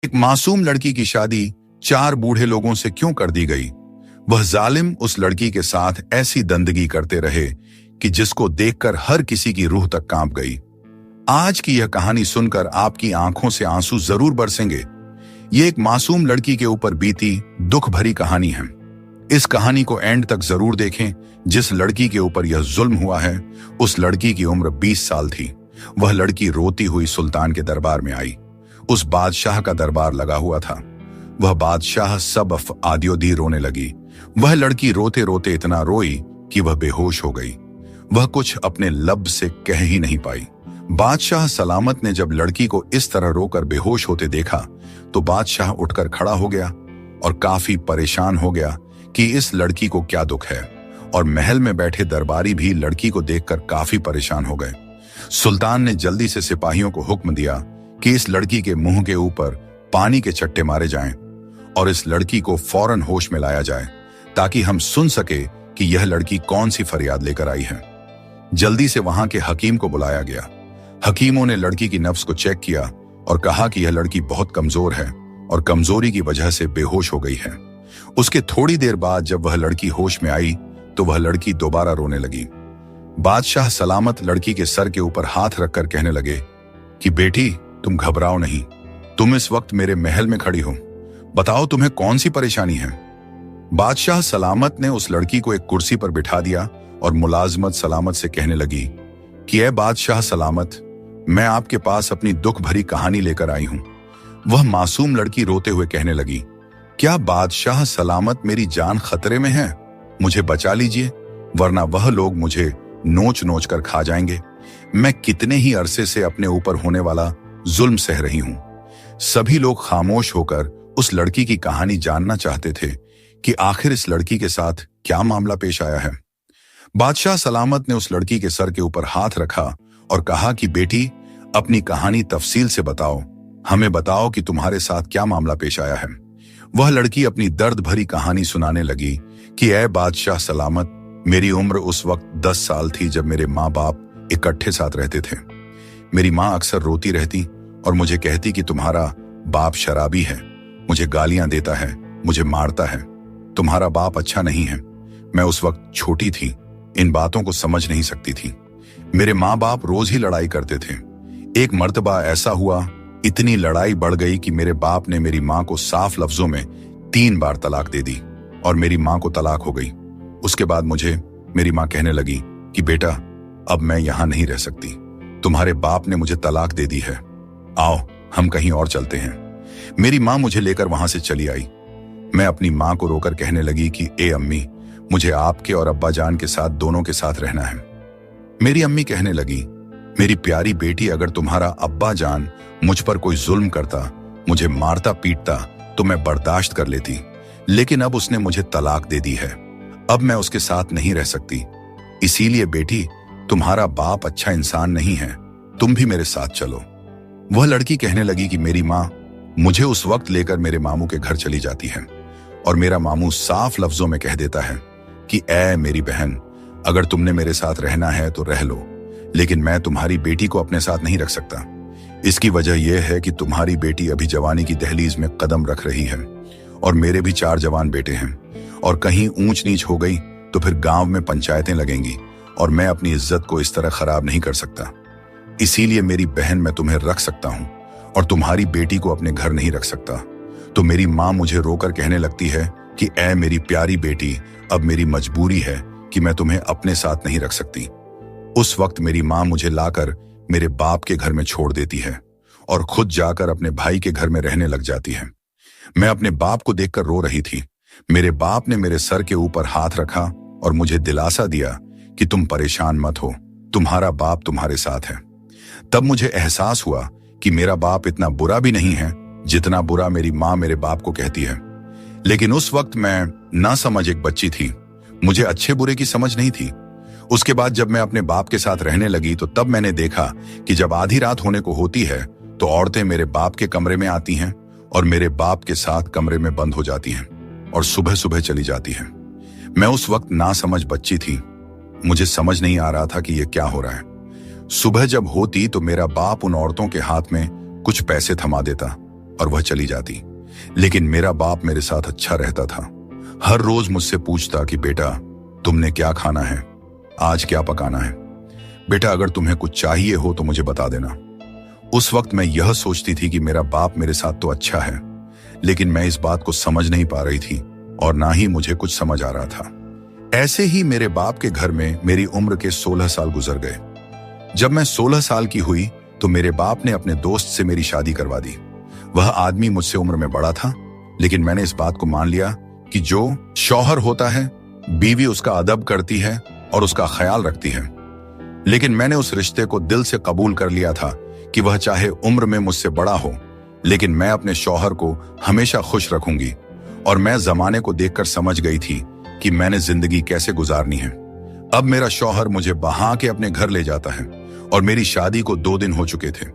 एक मासूम लड़की की शादी चार बूढ़े लोगों से क्यों कर दी गई? वह जालिम उस लड़की के साथ ऐसी दंदगी करते रहे कि जिसको देखकर हर किसी की रूह तक कांप गई। आज की यह कहानी सुनकर आपकी आंखों से आंसू जरूर बरसेंगे। ये एक मासूम लड़की के ऊपर बीती दुख भरी कहानी है। इस कहानी को एंड तक जरूर देखें। जिस लड़की के ऊपर यह जुल्म हुआ है, उस लड़की की उम्र 20 साल थी। वह लड़की रोती हुई सुल्तान के दरबार में आई। उस बादशाह का दरबार लगा हुआ था। वह बादशाह सब आदियों रोने लगी। वह लड़की रोते रोते इतना रोई कि वह बेहोश हो गई। वह कुछ अपने लब से कह ही नहीं पाई। बादशाह सलामत ने जब लड़की को इस तरह रोकर बेहोश होते देखा तो बादशाह उठकर खड़ा हो गया और काफी परेशान हो गया कि इस लड़की को क्या दुख है। और महल में बैठे दरबारी भी लड़की को देखकर काफी परेशान हो गए। सुल्तान ने जल्दी से सिपाहियों को हुक्म दिया कि इस लड़की के मुंह के ऊपर पानी के चट्टे मारे जाएं और इस लड़की को फौरन होश में लाया जाए ताकि हम सुन सके कि यह लड़की कौन सी फरियाद लेकर आई है। जल्दी से वहां के हकीम को बुलाया गया। हकीमों ने लड़की की नफ्स को चेक किया और कहा कि यह लड़की बहुत कमजोर है और कमजोरी की वजह से बेहोश हो गई है। उसके थोड़ी देर बाद जब वह लड़की होश में आई तो वह लड़की दोबारा रोने लगी। बादशाह सलामत लड़की के सर के ऊपर हाथ रखकर कहने लगे कि बेटी, तुम घबराओ नहीं। तुम इस वक्त मेरे महल में खड़ी हो। बताओ तुम्हें कौन सी परेशानी है। बादशाह सलामत ने उस लड़की को एक कुर्सी पर बिठा दिया और मुलाजमत सलामत से कहने लगी कि ऐ बादशाह सलामत, मैं आपके पास अपनी दुख भरी कहानी लेकर आई हूं। वह मासूम लड़की रोते हुए कहने लगी, क्या बादशाह सलामत, मेरी जान खतरे में है? मुझे बचा लीजिए, वरना वह लोग मुझे नोच नोच कर खा जाएंगे। मैं कितने ही अरसे से अपने ऊपर होने वाला जुल्म सह रही हूं। सभी लोग खामोश होकर उस लड़की की कहानी जानना चाहते थे कि आखिर इस लड़की के साथ क्या मामला पेश आया है। बादशाह सलामत ने उस लड़की के सर के ऊपर हाथ रखा और कहा कि बेटी, अपनी कहानी तफसील से बताओ। हमें बताओ कि तुम्हारे साथ क्या मामला पेश आया है। वह लड़की अपनी दर्द भरी कहानी सुनाने लगी कि ऐ बादशाह सलामत, मेरी उम्र उस वक्त 10 साल थी जब मेरे माँ बाप इकट्ठे साथ रहते थे। मेरी माँ अक्सर रोती रहती और मुझे कहती कि तुम्हारा बाप शराबी है, मुझे गालियां देता है, मुझे मारता है, तुम्हारा बाप अच्छा नहीं है। मैं उस वक्त छोटी थी, इन बातों को समझ नहीं सकती थी। मेरे माँ बाप रोज ही लड़ाई करते थे। एक मर्तबा ऐसा हुआ, इतनी लड़ाई बढ़ गई कि मेरे बाप ने मेरी माँ को साफ लफ्जों में 3 बार तलाक दे दी और मेरी माँ को तलाक हो गई। उसके बाद मुझे मेरी माँ कहने लगी कि बेटा, अब मैं यहां नहीं रह सकती। तुम्हारे बाप ने मुझे तलाक दे दी है, आओ हम कहीं और चलते हैं। मेरी माँ मुझे लेकर वहां से चली आई। मैं अपनी माँ को रोकर कहने लगी कि ए अम्मी, मुझे आपके और अब्बा जान के साथ दोनों के साथ रहना है। मेरी अम्मी कहने लगी, मेरी प्यारी बेटी, अगर तुम्हारा अब्बा जान मुझ पर कोई जुल्म करता, मुझे मारता पीटता तो मैं बर्दाश्त कर लेती, लेकिन अब उसने मुझे तलाक दे दी है। अब मैं उसके साथ नहीं रह सकती। इसीलिए बेटी, तुम्हारा बाप अच्छा इंसान नहीं है, तुम भी मेरे साथ चलो। वह लड़की कहने लगी कि मेरी माँ मुझे उस वक्त लेकर मेरे मामू के घर चली जाती है और मेरा मामू साफ लफ्जों में कह देता है कि ऐ मेरी बहन, अगर तुमने मेरे साथ रहना है तो रह लो, लेकिन मैं तुम्हारी बेटी को अपने साथ नहीं रख सकता। इसकी वजह यह है कि तुम्हारी बेटी अभी जवानी की दहलीज में कदम रख रही है और मेरे भी 4 जवान बेटे हैं, और कहीं ऊंच नीच हो गई तो फिर गांव में पंचायतें लगेंगी और मैं अपनी इज्जत को इस तरह खराब नहीं कर सकता। इसीलिए मेरी बहन, मैं तुम्हें रख सकता हूं और तुम्हारी बेटी को अपने घर नहीं रख सकता। तो मेरी माँ मुझे रोकर कहने लगती है कि ऐ मेरी प्यारी बेटी, अब मेरी मजबूरी है कि मैं तुम्हें अपने साथ नहीं रख सकती। उस वक्त मेरी माँ मुझे लाकर मेरे बाप के घर में छोड़ देती है और खुद जाकर अपने भाई के घर में रहने लग जाती है। मैं अपने बाप को देखकर रो रही थी। मेरे बाप ने मेरे सर के ऊपर हाथ रखा और मुझे दिलासा दिया कि तुम परेशान मत हो, तुम्हारा बाप तुम्हारे साथ है। तब मुझे एहसास हुआ कि मेरा बाप इतना बुरा भी नहीं है जितना बुरा मेरी माँ मेरे बाप को कहती है। लेकिन उस वक्त मैं ना समझ एक बच्ची थी, मुझे अच्छे बुरे की समझ नहीं थी। उसके बाद जब मैं अपने बाप के साथ रहने लगी तो तब मैंने देखा कि जब आधी रात होने को होती है तो औरतें मेरे बाप के कमरे में आती हैं और मेरे बाप के साथ कमरे में बंद हो जाती हैं और सुबह सुबह चली जाती हैं। मैं उस वक्त ना समझ बच्ची थी, मुझे समझ नहीं आ रहा था कि यह क्या हो रहा है। सुबह जब होती तो मेरा बाप उन औरतों के हाथ में कुछ पैसे थमा देता और वह चली जाती। लेकिन मेरा बाप मेरे साथ अच्छा रहता था। हर रोज मुझसे पूछता कि बेटा तुमने क्या खाना है, आज क्या पकाना है, बेटा अगर तुम्हें कुछ चाहिए हो तो मुझे बता देना। उस वक्त मैं यह सोचती थी कि मेरा बाप मेरे साथ तो अच्छा है, लेकिन मैं इस बात को समझ नहीं पा रही थी और ना ही मुझे कुछ समझ आ रहा था। ऐसे ही मेरे बाप के घर में मेरी उम्र के 16 साल गुजर गए। जब मैं 16 साल की हुई तो मेरे बाप ने अपने दोस्त से मेरी शादी करवा दी। वह आदमी मुझसे उम्र में बड़ा था, लेकिन मैंने इस बात को मान लिया कि जो शौहर होता है बीवी उसका अदब करती है और उसका ख्याल रखती है। लेकिन मैंने उस रिश्ते को दिल से कबूल कर लिया था कि वह चाहे उम्र में मुझसे बड़ा हो, लेकिन मैं अपने शौहर को हमेशा खुश रखूंगी। और मैं जमाने को देखकर समझ गई थी कि मैंने जिंदगी कैसे गुजारनी है। अब मेरा शौहर मुझे बहा के अपने घर ले जाता है और मेरी शादी को 2 दिन हो चुके थे।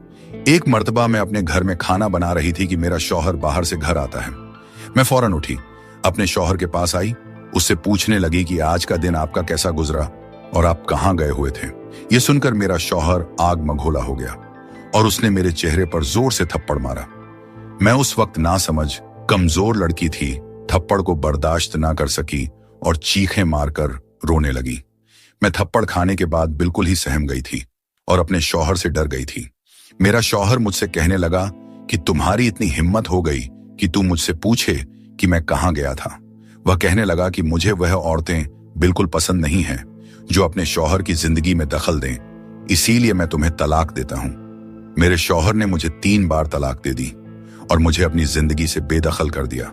एक मर्तबा मैं अपने घर में खाना बना रही थी कि मेरा शौहर बाहर से घर आता है। मैं फौरन उठी, अपने शौहर के पास आई, उससे पूछने लगी कि आज का दिन आपका कैसा गुजरा और आप कहाँ गए हुए थे। यह सुनकर मेरा शौहर आग मघोला हो गया और उसने मेरे चेहरे पर जोर से थप्पड़ मारा। मैं उस वक्त ना समझ कमजोर लड़की थी, थप्पड़ को बर्दाश्त ना कर सकी और चीखें मारकर रोने लगी। मैं थप्पड़ खाने के बाद बिल्कुल ही सहम गई थी और अपने शौहर से डर गई थी। मेरा शौहर मुझसे कहने लगा कि तुम्हारी इतनी हिम्मत हो गई कि तू मुझसे पूछे कि मैं कहाँ गया था। वह कहने लगा कि मुझे वह औरतें बिल्कुल पसंद नहीं हैं जो अपने शौहर की जिंदगी में दखल दें, इसीलिए मैं तुम्हें तलाक देता हूं। मेरे शौहर ने मुझे 3 बार तलाक दे दी और मुझे अपनी जिंदगी से बेदखल कर दिया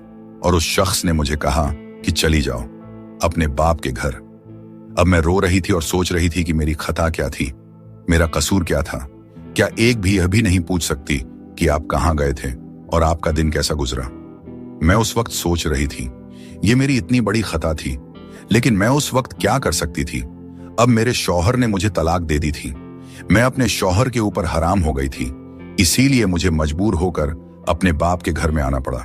और उस शख्स ने मुझे कहा कि चली जाओ अपने बाप के घर। अब मैं रो रही थी और सोच रही थी कि मेरी खता क्या थी, मेरा कसूर क्या था। क्या एक भी यह भी नहीं पूछ सकती कि आप कहाँ गए थे और आपका दिन कैसा गुजरा। मैं उस वक्त सोच रही थी ये मेरी इतनी बड़ी खता थी, लेकिन मैं उस वक्त क्या कर सकती थी। अब मेरे शौहर ने मुझे तलाक दे दी थी। मैं अपने शौहर के ऊपर हराम हो गई थी, इसीलिए मुझे मजबूर होकर अपने बाप के घर में आना पड़ा।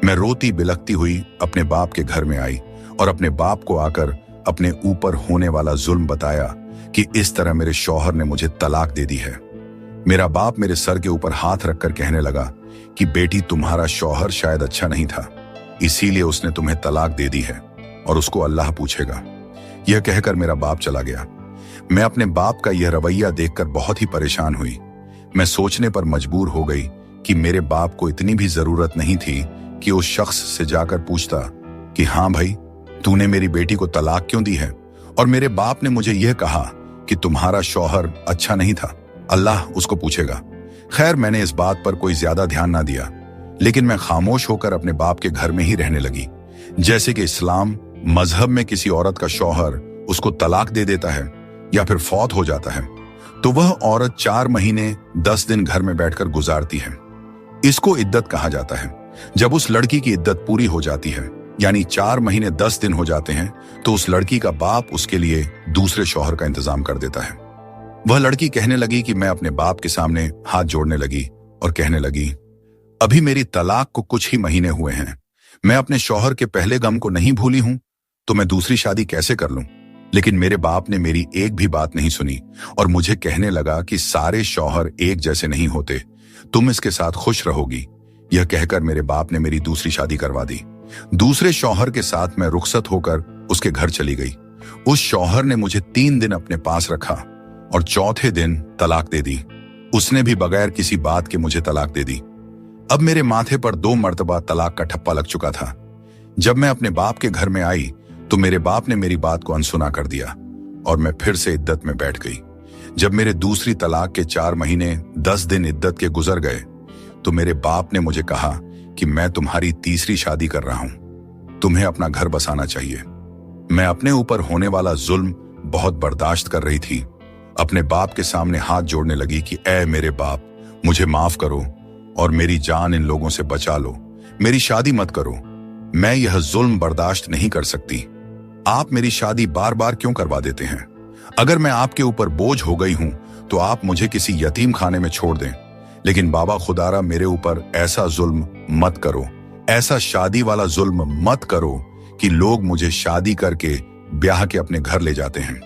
मैं रोती बिलखती हुई अपने बाप के घर में आई और अपने बाप को आकर अपने ऊपर होने वाला जुल्म बताया कि इस तरह मेरे शौहर ने मुझे तलाक दे दी है। मेरा बाप मेरे सर के ऊपर हाथ रखकर कहने लगा कि बेटी तुम्हारा शौहर शायद अच्छा नहीं था, इसीलिए उसने तुम्हें तलाक दे दी है और उसको अल्लाह पूछेगा। यह कहकर मेरा बाप चला गया। मैं अपने बाप का यह रवैया देखकर बहुत ही परेशान हुई। मैं सोचने पर मजबूर हो गई कि मेरे बाप को इतनी भी जरूरत नहीं थी कि उस शख्स से जाकर पूछता कि हाँ भाई तूने मेरी बेटी को तलाक क्यों दी है। और मेरे बाप ने मुझे यह कहा कि तुम्हारा शौहर अच्छा नहीं था, अल्लाह उसको पूछेगा। खैर मैंने इस बात पर कोई ज्यादा ध्यान ना दिया, लेकिन मैं खामोश होकर अपने बाप के घर में ही रहने लगी। जैसे कि इस्लाम मजहब में किसी औरत का शौहर उसको तलाक दे देता है या फिर फौत हो जाता है तो वह औरत 4 महीने 10 दिन घर में बैठकर गुजारती है। इसको इद्दत कहा जाता है। जब उस लड़की की इद्दत पूरी हो जाती है, यानी 4 महीने 10 दिन हो जाते हैं, तो उस लड़की का बाप उसके लिए दूसरे शौहर का इंतजाम कर देता है। वह लड़की कहने लगी कि मैं अपने बाप के सामने हाथ जोड़ने लगी और कहने लगी, अभी मेरी तलाक को कुछ ही महीने हुए हैं, मैं अपने शौहर के पहले गम को नहीं भूली हूं, तो मैं दूसरी शादी कैसे कर लूं। लेकिन मेरे बाप ने मेरी एक भी बात नहीं सुनी और मुझे कहने लगा कि सारे शौहर एक जैसे नहीं होते, तुम इसके साथ खुश रहोगी। यह कहकर मेरे बाप ने मेरी दूसरी शादी करवा दी। दूसरे शौहर के साथ मैं रुखसत होकर उसके घर चली गई। उस शौहर ने मुझे 3 दिन अपने पास रखा और चौथे दिन तलाक दे दी। उसने भी बगैर किसी बात के मुझे तलाक दे दी। अब मेरे माथे पर 2 मर्तबा तलाक का ठप्पा लग चुका था। जब मैं अपने बाप के घर में आई तो मेरे बाप ने मेरी बात को अनसुना कर दिया और मैं फिर से इद्दत में बैठ गई। जब मेरे दूसरी तलाक के 4 महीने 10 दिन इद्दत के गुजर गए तो मेरे बाप ने मुझे कहा कि मैं तुम्हारी तीसरी शादी कर रहा हूं, तुम्हें अपना घर बसाना चाहिए। मैं अपने ऊपर होने वाला जुल्म बहुत बर्दाश्त कर रही थी। अपने बाप के सामने हाथ जोड़ने लगी कि ऐ मेरे बाप, मुझे माफ करो और मेरी जान इन लोगों से बचा लो, मेरी शादी मत करो, मैं यह जुल्म बर्दाश्त नहीं कर सकती। आप मेरी शादी बार बार क्यों करवा देते हैं? अगर मैं आपके ऊपर बोझ हो गई हूं तो आप मुझे किसी यतीम खाने में छोड़ दें, लेकिन बाबा खुदारा मेरे ऊपर ऐसा जुल्म मत करो, ऐसा शादी वाला जुल्म मत करो कि लोग मुझे शादी करके ब्याह के अपने घर ले जाते हैं।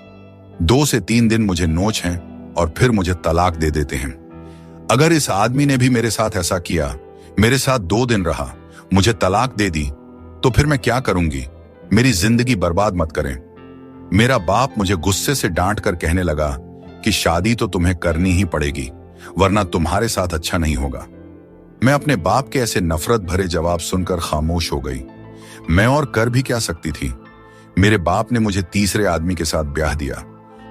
2 से 3 दिन मुझे नोच हैं और फिर मुझे तलाक दे देते हैं। अगर इस आदमी ने भी मेरे साथ ऐसा किया मेरे साथ 2 दिन रहा, मुझे तलाक दे दी, तो फिर मैं क्या करूंगी? मेरी जिंदगी बर्बाद मत करें। मेरा बाप मुझे गुस्से से डांट कर कहने लगा कि शादी तो तुम्हें करनी ही पड़ेगी, वरना तुम्हारे साथ अच्छा नहीं होगा। मैं अपने बाप के ऐसे नफरत भरे जवाब सुनकर खामोश हो गई। मैं और कर भी क्या सकती थी? मेरे बाप ने मुझे तीसरे आदमी के साथ ब्याह दिया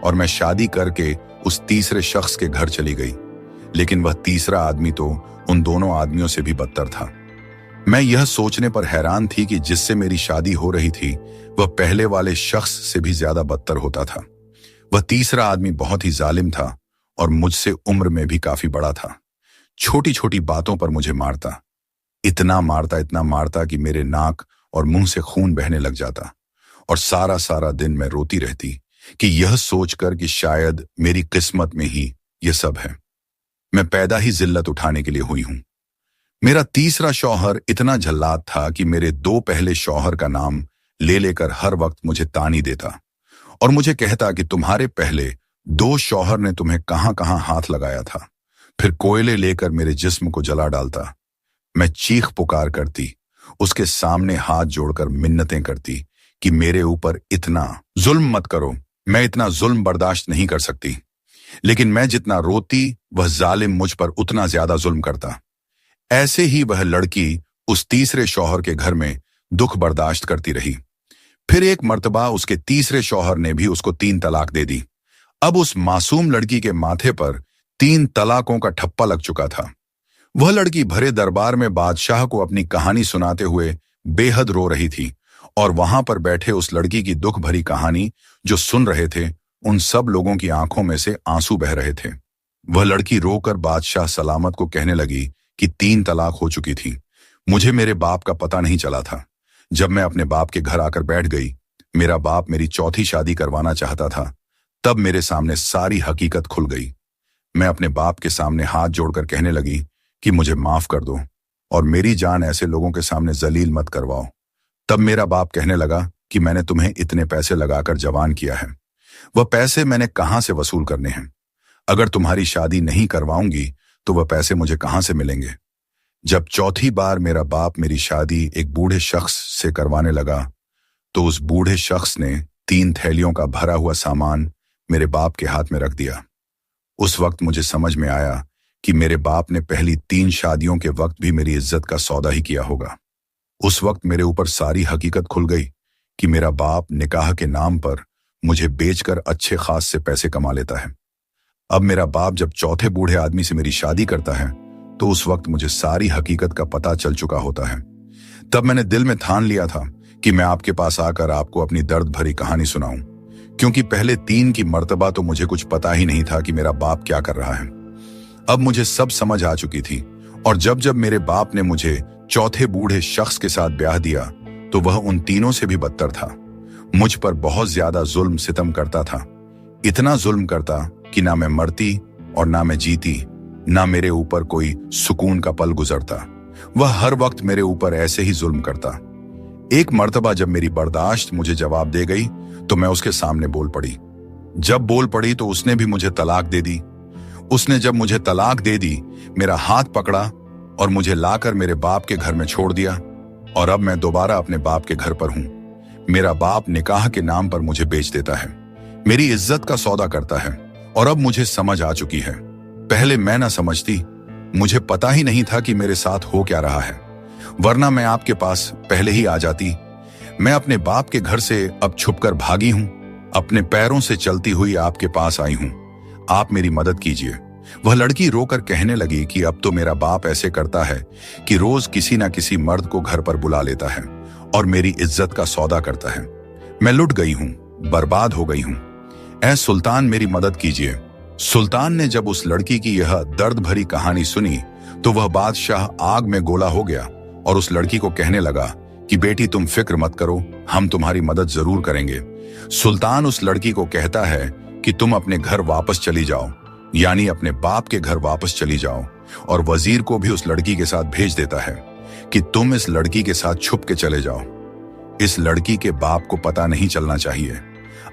और मैं शादी करके उस तीसरे शख्स के घर चली गई। लेकिन वह तीसरा आदमी तो उन दोनों आदमियों से भी बदतर था। मैं यह सोचने पर हैरान थी कि जिससे मेरी शादी हो रही थी वह पहले वाले शख्स से भी ज्यादा बदतर होता था। वह तीसरा आदमी बहुत ही जालिम था और मुझसे उम्र में भी काफी बड़ा था। छोटी छोटी बातों पर मुझे मारता, इतना मारता कि मेरे नाक और मुंह से खून बहने लग जाता। और सारा सारा दिन मैं रोती रहती कि यह सोचकर कि शायद मेरी किस्मत में ही यह सब है। मैं पैदा ही जिल्लत उठाने के लिए हुई हूं। मेरा तीसरा शौहर इतना जल्लाद था कि मेरे 2 पहले शौहर का नाम ले लेकर हर वक्त मुझे तानी देता और मुझे कहता कि तुम्हारे पहले 2 शौहर ने तुम्हें कहां कहां हाथ लगाया था। फिर कोयले लेकर मेरे जिस्म को जला डालता। मैं चीख पुकार करती, उसके सामने हाथ जोड़कर मिन्नतें करती कि मेरे ऊपर इतना जुल्म मत करो, मैं इतना जुल्म बर्दाश्त नहीं कर सकती। लेकिन मैं जितना रोती वह जालिम मुझ पर उतना ज्यादा जुल्म करता। ऐसे ही वह लड़की उस तीसरे शौहर के घर में दुख बर्दाश्त करती रही। फिर एक मर्तबा उसके तीसरे शौहर ने भी उसको 3 तलाक दे दी। अब उस मासूम लड़की के माथे पर 3 तलाकों का ठप्पा लग चुका था। वह लड़की भरे दरबार में बादशाह को अपनी कहानी सुनाते हुए बेहद रो रही थी और वहां पर बैठे उस लड़की की दुख भरी कहानी जो सुन रहे थे, उन सब लोगों की आंखों में से आंसू बह रहे थे। वह लड़की रोकर बादशाह सलामत को कहने लगी कि 3 तलाक हो चुकी थी। मुझे मेरे बाप का पता नहीं चला था। जब मैं अपने बाप के घर आकर बैठ गई, मेरा बाप मेरी चौथी शादी करवाना चाहता था। तब मेरे सामने सारी हकीकत खुल गई। मैं अपने बाप के सामने हाथ जोड़कर कहने लगी कि मुझे माफ कर दो और मेरी जान ऐसे लोगों के सामने जलील मत करवाओ। तब मेरा बाप कहने लगा कि मैंने तुम्हें इतने पैसे लगाकर जवान किया है, वह पैसे मैंने कहां से वसूल करने हैं? अगर तुम्हारी शादी नहीं करवाऊंगी तो वह पैसे मुझे कहां से मिलेंगे? जब चौथी बार मेरा बाप मेरी शादी एक बूढ़े शख्स से करवाने लगा तो उस बूढ़े शख्स ने 3 थैलियों का भरा हुआ सामान मेरे बाप के हाथ में रख दिया। उस वक्त मुझे समझ में आया कि मेरे बाप ने पहली 3 शादियों के वक्त भी मेरी इज्जत का सौदा ही किया होगा। उस वक्त मेरे ऊपर सारी हकीकत खुल गई कि मेरा बाप निकाह के नाम पर मुझे बेचकर अच्छे खास से पैसे कमा लेता है। अब मेरा बाप जब चौथे बूढ़े आदमी से मेरी शादी करता है तो उस वक्त मुझे सारी हकीकत का पता चल चुका होता है। तब मैंने दिल में ठान लिया था कि मैं आपके पास आकर आपको अपनी दर्द भरी कहानी सुनाऊं, क्योंकि पहले 3 की मर्तबा तो मुझे कुछ पता ही नहीं था कि मेरा बाप क्या कर रहा है। अब मुझे सब समझ आ चुकी थी और जब जब मेरे बाप ने मुझे चौथे बूढ़े शख्स के साथ ब्याह दिया तो वह उन तीनों से भी बदतर था। मुझ पर बहुत ज्यादा जुल्म सितम करता था। इतना जुल्म करता कि ना मैं मरती और ना मैं जीती, ना मेरे ऊपर कोई सुकून का पल गुजरता। वह हर वक्त मेरे ऊपर ऐसे ही जुल्म करता। एक मर्तबा जब मेरी बर्दाश्त मुझे जवाब दे गई तो मैं उसके सामने बोल पड़ी। जब बोल पड़ी तो उसने भी मुझे तलाक दे दी। उसने जब मुझे तलाक दे दी, मेरा हाथ पकड़ा और मुझे लाकर मेरे बाप के घर में छोड़ दिया और अब मैं दोबारा अपने बाप के घर पर हूं। मेरा बाप निकाह के नाम पर मुझे बेच देता है, मेरी इज्जत का सौदा करता है और अब मुझे समझ आ चुकी है। पहले मैं ना समझती, मुझे पता ही नहीं था कि मेरे साथ हो क्या रहा है, वरना मैं आपके पास पहले ही आ जाती। मैं अपने बाप के घर से अब छुपकर भागी हूं, अपने पैरों से चलती हुई आपके पास आई हूं। आप मेरी मदद कीजिए। वह लड़की रोकर कहने लगी कि अब तो मेरा बाप ऐसे करता है कि रोज किसी ना किसी मर्द को घर पर बुला लेता है और मेरी इज्जत का सौदा करता है। मैं लुट गई हूं, बर्बाद हो गई हूं। ऐ सुल्तान, मेरी मदद कीजिए। सुल्तान ने जब उस लड़की की यह दर्द भरी कहानी सुनी तो वह बादशाह आग में गोला हो गया और उस लड़की को कहने लगा कि बेटी तुम फिक्र मत करो, हम तुम्हारी मदद जरूर करेंगे। सुल्तान उस लड़की को कहता है कि तुम अपने घर वापस चली जाओ, यानी अपने बाप के घर वापस चली जाओ, और वजीर को भी उस लड़की के साथ भेज देता है कि तुम इस लड़की के साथ छुप के चले जाओ। इस लड़की के बाप को पता नहीं चलना चाहिए।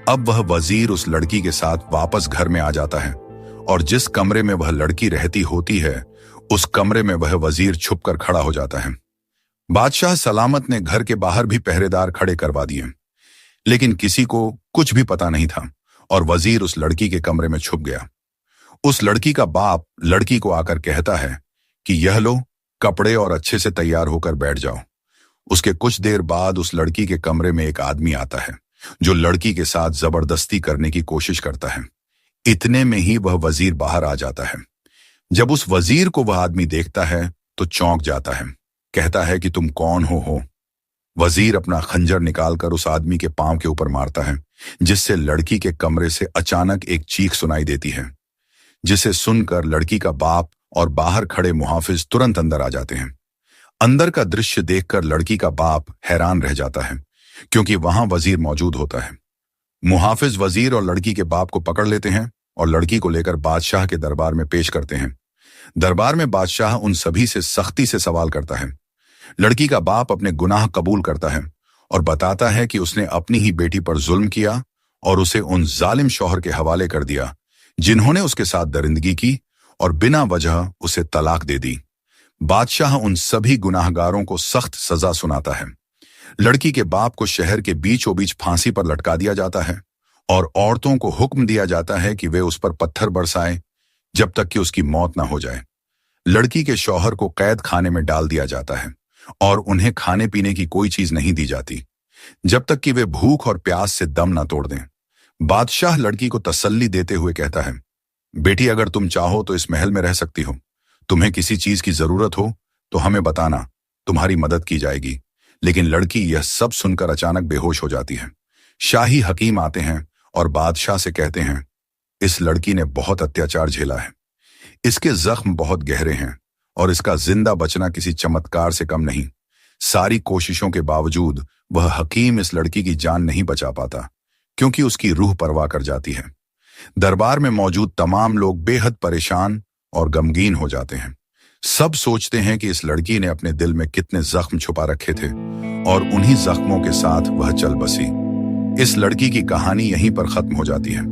अब वह वजीर उस लड़की के साथ वापस घर में आ जाता है और जिस कमरे में वह लड़की रहती होती है उस कमरे में वह वजीर छुपकर खड़ा हो जाता है। बादशाह सलामत ने घर के बाहर भी पहरेदार खड़े करवा दिए, लेकिन किसी को कुछ भी पता नहीं था और वजीर उस लड़की के कमरे में छुप गया। उस लड़की का बाप लड़की को आकर कहता है कि यह लो कपड़े और अच्छे से तैयार होकर बैठ जाओ। उसके कुछ देर बाद उस लड़की के कमरे में एक आदमी आता है जो लड़की के साथ जबरदस्ती करने की कोशिश करता है। इतने में ही वह वजीर बाहर आ जाता है। जब उस वजीर को वह आदमी देखता है तो चौंक जाता है, कहता है कि तुम कौन हो। वजीर अपना खंजर निकालकर उस आदमी के पांव के ऊपर मारता है, जिससे लड़की के कमरे से अचानक एक चीख सुनाई देती है, जिसे सुनकर लड़की का बाप और बाहर खड़े मुहाफिज तुरंत अंदर आ जाते हैं। अंदर का दृश्य देखकर लड़की का बाप हैरान रह जाता है, क्योंकि वहां वजीर मौजूद होता है। मुहाफिज वजीर और लड़की के बाप को पकड़ लेते हैं और लड़की को लेकर बादशाह के दरबार में पेश करते हैं। दरबार में बादशाह उन सभी से सख्ती से सवाल करता है। लड़की का बाप अपने गुनाह कबूल करता है और बताता है कि उसने अपनी ही बेटी पर जुल्म किया और उसे उन जालिम शौहर के हवाले कर दिया, जिन्होंने उसके साथ दरिंदगी की और बिना वजह उसे तलाक दे दी। बादशाह उन सभी गुनाहगारों को सख्त सजा सुनाता है। लड़की के बाप को शहर के बीचों बीच फांसी पर लटका दिया जाता है और औरतों को हुक्म दिया जाता है कि वे उस पर पत्थर बरसाएं जब तक कि उसकी मौत ना हो जाए। लड़की के शौहर को कैद खाने में डाल दिया जाता है और उन्हें खाने पीने की कोई चीज नहीं दी जाती जब तक कि वे भूख और प्यास से दम न तोड़ दें। बादशाह लड़की को तसल्ली देते हुए कहता है, बेटी अगर तुम चाहो तो इस महल में रह सकती हो। तुम्हें किसी चीज की जरूरत हो तो हमें बताना, तुम्हारी मदद की जाएगी। लेकिन लड़की यह सब सुनकर अचानक बेहोश हो जाती है। शाही हकीम आते हैं और बादशाह से कहते हैं, इस लड़की ने बहुत अत्याचार झेला है, इसके जख्म बहुत गहरे हैं और इसका जिंदा बचना किसी चमत्कार से कम नहीं। सारी कोशिशों के बावजूद वह हकीम इस लड़की की जान नहीं बचा पाता, क्योंकि उसकी रूह परवाह कर जाती है। दरबार में मौजूद तमाम लोग बेहद परेशान और गमगीन हो जाते हैं। सब सोचते हैं कि इस लड़की ने अपने दिल में कितने जख्म छुपा रखे थे और उन्हीं जख्मों के साथ वह चल बसी। इस लड़की की कहानी यहीं पर खत्म हो जाती है।